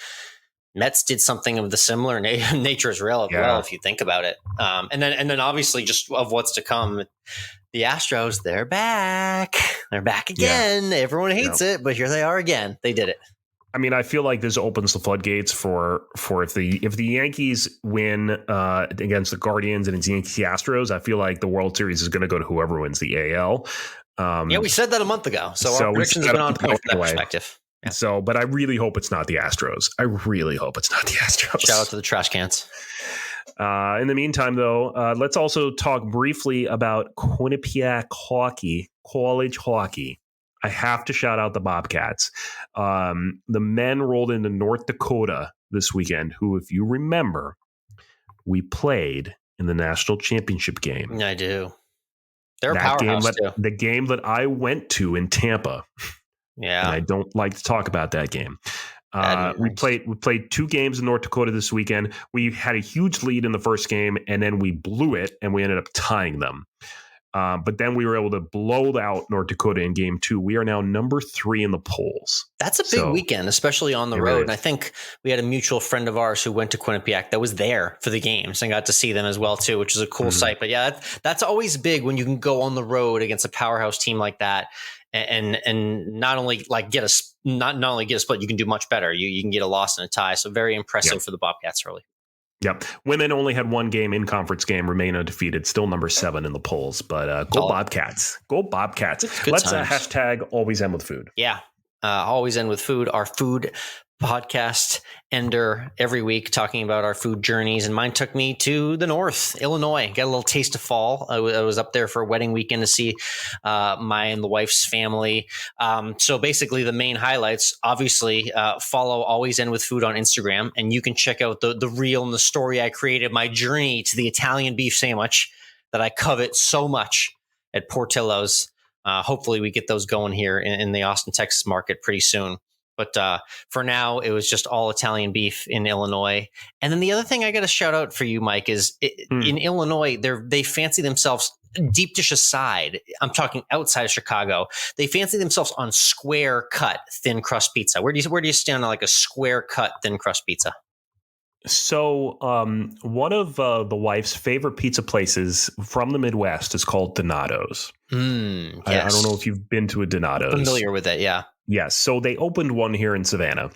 Mets did something of the similar nature as well, if you think about it. And then obviously just of what's to come, the Astros, they're back. They're back again. Yeah. Everyone hates it, but here they are again. They did it. I mean, I feel like this opens the floodgates for if the Yankees win against the Guardians and it's Yankees Astros, I feel like the World Series is going to go to whoever wins the AL. We said that a month ago. So our predictions have been on point from that perspective. Yeah. So, but I really hope it's not the Astros. Shout out to the trash cans. In the meantime, though, let's also talk briefly about Quinnipiac hockey, college hockey. I have to shout out the Bobcats. The men rolled into North Dakota this weekend, who, if you remember, we played in the national championship game. I do. They're a powerhouse, too. The game that I went to in Tampa. Yeah, and I don't like to talk about that game. We played 2 games in North Dakota this weekend. We had a huge lead in the first game, and then we blew it, and we ended up tying them. But then we were able to blow out North Dakota in game 2. We are now number 3 in the polls. That's a big weekend, especially on the road. Really, and I think we had a mutual friend of ours who went to Quinnipiac that was there for the games and got to see them as well too, which is a cool sight. But yeah, that's always big when you can go on the road against a powerhouse team like that. And not only get a split, you can do much better. You can get a loss and a tie. So very impressive for the Bobcats early. Yep. Women only had 1 game in conference game, remain undefeated, still number 7 in the polls. But go Bobcats. Go Bobcats. Let's hashtag always end with food. Yeah. Always end with food. Our food podcast ender every week talking about our food journeys, and mine took me to the north, Illinois. Got a little taste of fall. I was up there for a wedding weekend to see my and the wife's family. So basically the main highlights, obviously, follow Always End With Food on Instagram, and you can check out the reel and the story I created, my journey to the Italian beef sandwich that I covet so much at Portillo's. Hopefully we get those going here in the Austin, Texas market pretty soon. But for now, it was just all Italian beef in Illinois. And then the other thing I got to shout out for you, Mike, is in Illinois, they fancy themselves, deep dish aside, I'm talking outside of Chicago, they fancy themselves on square cut thin crust pizza. Where do you stand on like a square cut thin crust pizza? So one of the wife's favorite pizza places from the Midwest is called Donato's. Yes. I don't know if you've been to a Donato's. Familiar with it, yeah. Yes. So they opened one here in Savannah,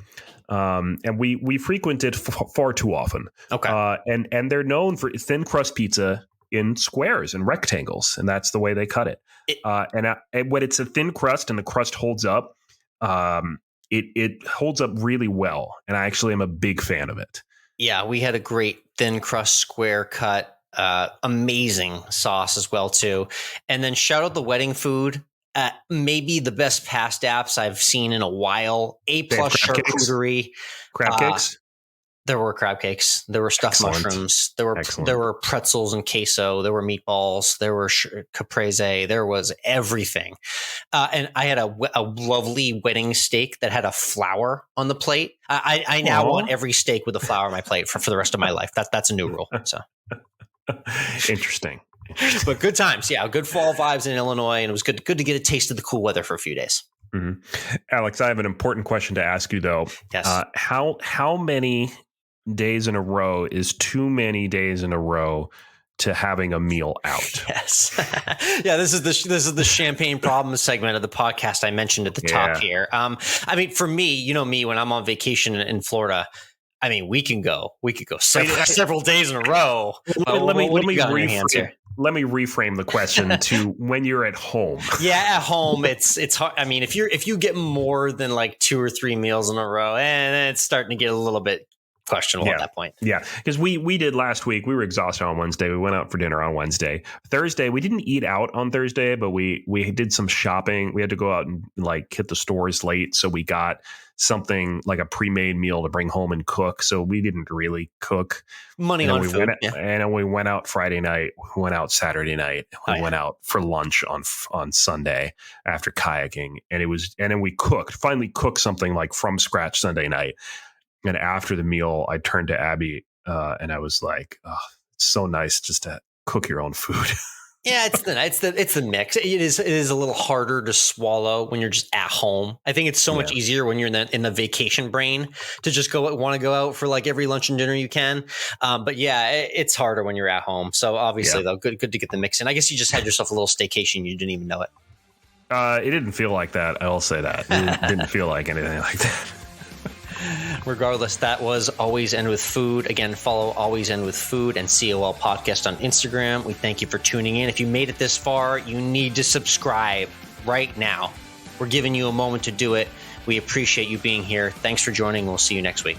and we frequent it far too often. Okay. And they're known for thin crust pizza in squares and rectangles, and that's the way they cut it. And when it's a thin crust and the crust holds up, it holds up really well. And I actually am a big fan of it. Yeah, we had a great thin crust square cut, amazing sauce as well too. And then shout out the wedding food. Maybe the best past apps I've seen in a while. A+ charcuterie. Crab cakes? There were crab cakes. There were stuffed mushrooms. There were pretzels and queso. There were meatballs. There were caprese. There was everything. And I had a lovely wedding steak that had a flower on the plate. I now want every steak with a flower on my plate for the rest of my life. That's a new rule. So Interesting. But good times. Yeah. Good fall vibes in Illinois. And it was good to get a taste of the cool weather for a few days. Mm-hmm. Alex, I have an important question to ask you, though. Yes. How many days in a row is too many days in a row to having a meal out? Yes. Yeah, this is the champagne problem segment of the podcast I mentioned at the top here. I mean, for me, you know me, when I'm on vacation in Florida, I mean, we could go several days in a row. Let me reframe the question to when you're at home. Yeah, at home, it's hard. I mean, if you get more than like 2 or 3 meals in a row, and it's starting to get a little bit questionable at that point. Yeah, because we did last week. We were exhausted on Wednesday. We went out for dinner on Wednesday. Thursday, we didn't eat out on Thursday, but we did some shopping. We had to go out and like hit the stores late, so we got something like a pre-made meal to bring home and cook. So we didn't really cook. Money on food. And then we went out Friday night. We went out Saturday night. We went out for lunch on Sunday after kayaking, and then we finally cooked something like from scratch Sunday night. And after the meal, I turned to Abby and I was like, "Oh, it's so nice just to cook your own food." Yeah, it's the mix. It is a little harder to swallow when you're just at home. I think it's so much easier when you're in the vacation brain to just want to go out for like every lunch and dinner you can. But yeah, it's harder when you're at home. So obviously, though, good to get the mix in. I guess you just had yourself a little staycation. You didn't even know it. It didn't feel like that. I'll say that. It didn't feel like anything like that. Regardless, that was Always End With Food. Again, follow Always End With Food and COL Podcast on Instagram. We thank you for tuning in. If you made it this far, you need to subscribe right now. We're giving you a moment to do it. We appreciate you being here. Thanks for joining. We'll see you next week.